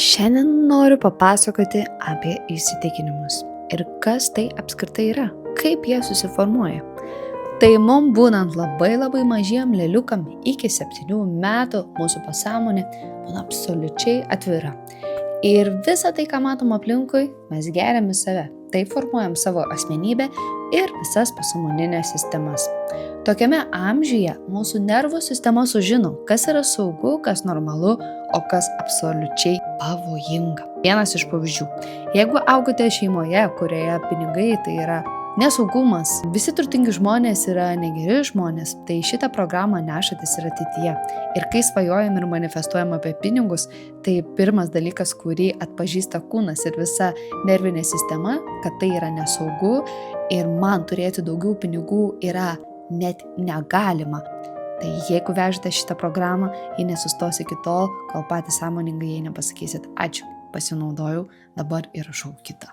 Šiandien noriu papasakoti apie įsitikinimus ir kas tai apskritai yra, kaip jie susiformuoja. Tai mums būnant labai mažiem lėliukam iki 7 metų mūsų pasąmonė būna absoliučiai atvira. Ir visą tai, ką matom aplinkui, mes geriam į save. Tai formuojam savo asmenybę ir visas pasąmoninės sistemas. Tokiame amžiuje mūsų nervų sistema sužino, kas yra saugu, kas normalu, o kas absoliučiai pavojinga. Vienas iš pavyzdžių. Jeigu augate šeimoje, kurioje pinigai tai yra nesaugumas, visi turtingi žmonės yra negeri žmonės, tai šitą programą nešatės ir ateityje. Ir kai svajojam ir manifestuojam apie pinigus, tai pirmas dalykas, kurį atpažįsta kūnas ir visa nervinė sistema, kad tai yra nesaugu ir man turėti daugiau pinigų yra net negalima. Tai jeigu vežate šitą programą, ji nesustos iki tol, kol patys sąmoningai jai nepasakysit ačiū, pasinaudojau, dabar įrašau kitą.